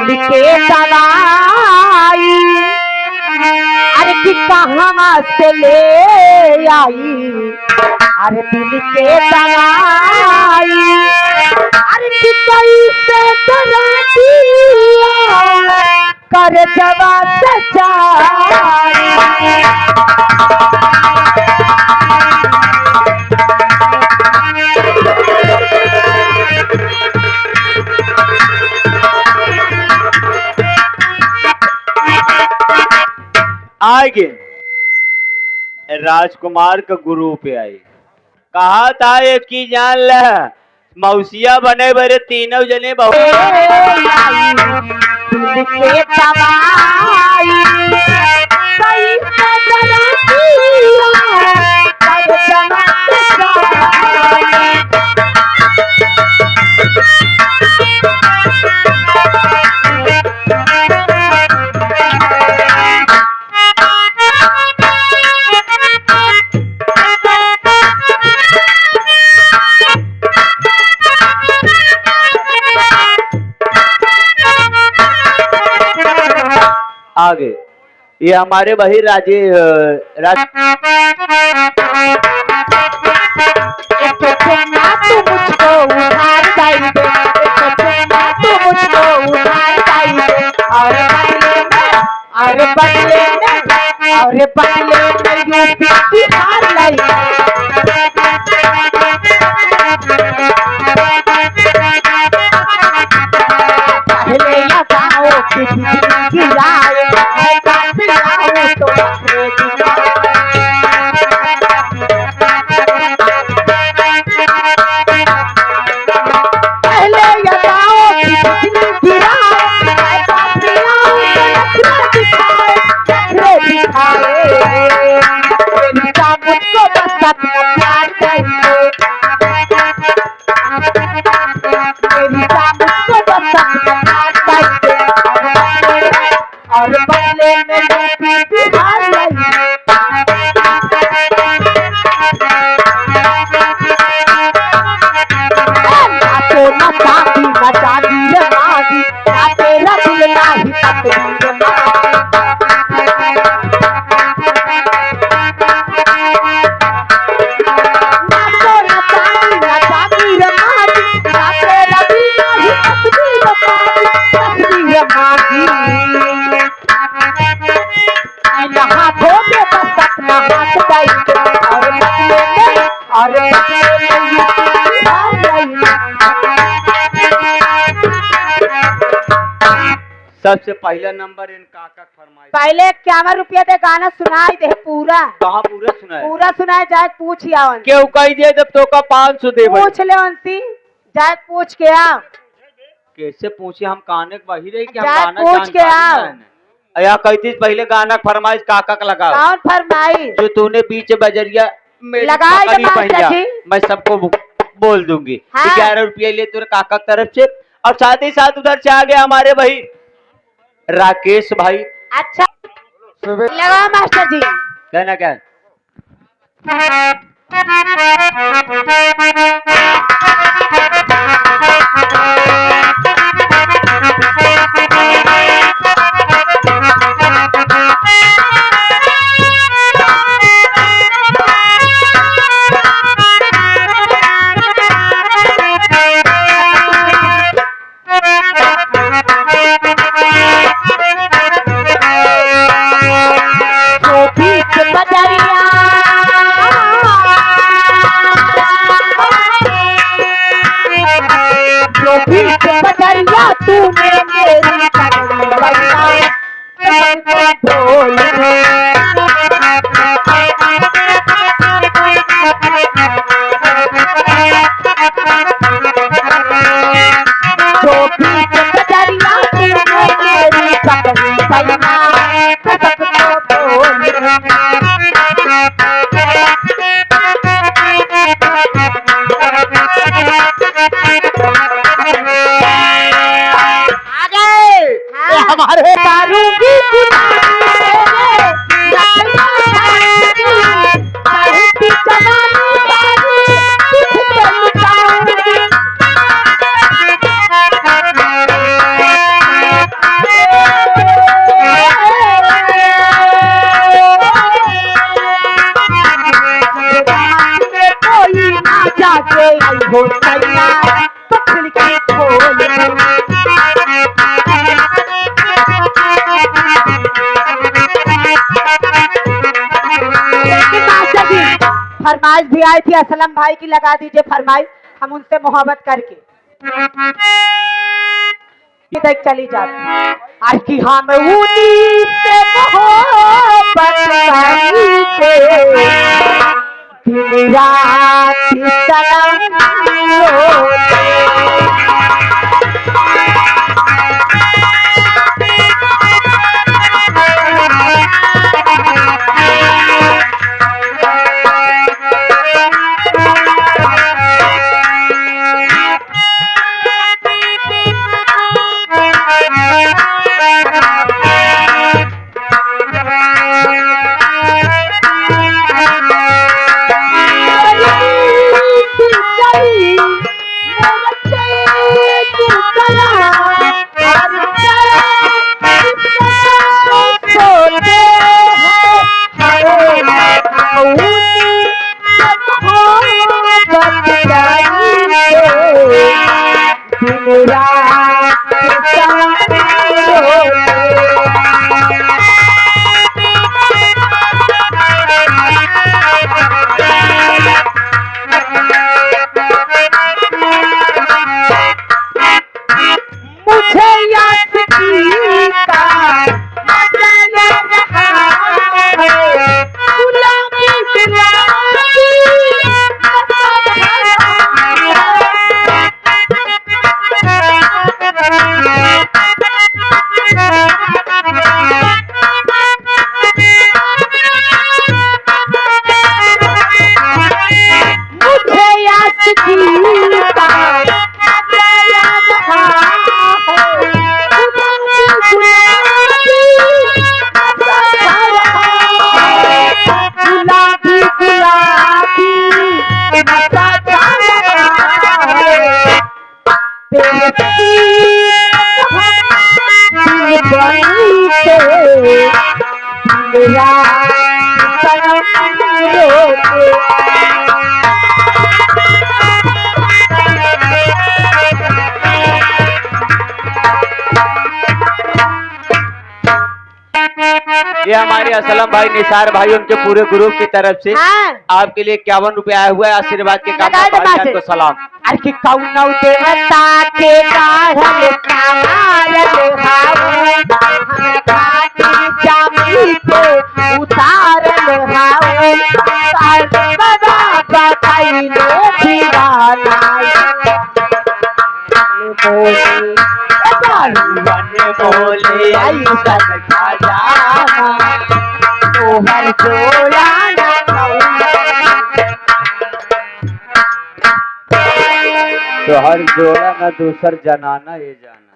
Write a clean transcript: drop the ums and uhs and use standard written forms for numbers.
दिल के दवाई अरे कि कहाँ से ले आई अरे दिल के दवाई अरे कि कैसे करा दिया कर जवा सच्चाई आगे राजकुमार का गुरु पे आई कहा था एक की जान ल मौसिया बने बरे तीनों जने बहुत आगे ये हमारे वही राजे मुझको उधार चाहिए मुझको उधार चाहिए और बदले बिहार पहले लगाओ गिराए और बदले में सबसे पहला नंबर इनका का फरमाइश पहले 51 रुपया दे गाना सुनाई दे पूरा कहाँ पूरा सुनाए पूरा सुनाए जाए पूछ आवन क्यों कही दे जब तो का 500 दे पूछ ले उनसी जाए पूछ के आ कैसे पूछे हम काने वही रही कि हम जाए गाना पूछ के आ या कहती पहले गाना फरमाइश काका का लगा कौन फरमाई जो तूने बीच बजरिया में लगाई मैं सबको बोल दूंगी हाँ। 11 रुपये ले तेरे काका की तरफ से और साथ ही साथ उधर से आ गए हमारे भाई राकेश भाई अच्छा लगा मास्टर जी कहना क्या हमारे दारू की हो सैया तो खिड़की खोल लेकिन मास्टर जी फरमाइश भी आई थी असलम भाई की, लगा दीजिए फरमाइश, हम उनसे मोहब्बत करके तक चली जाती। आज की हम उन्हीं से मोहब्बत करके दिन रात सनम रोते। ये हमारे असलम भाई, निसार भाई, उनके पूरे ग्रुप की तरफ से हाँ। आपके लिए 51 रुपए आया हुआ है आशीर्वाद के काम लगा दे भाईजान बासे। को सलाम। अरे कि कौनो देवता के गाढ़ल कामारल हाऊ खाती जामी पे उतारल हाऊ सर्वदा बताइले दीवाना बोले आई सन खजाना तोहर जोड़ा न तो हर जोड़ा न दूसर जनाना ये जाना।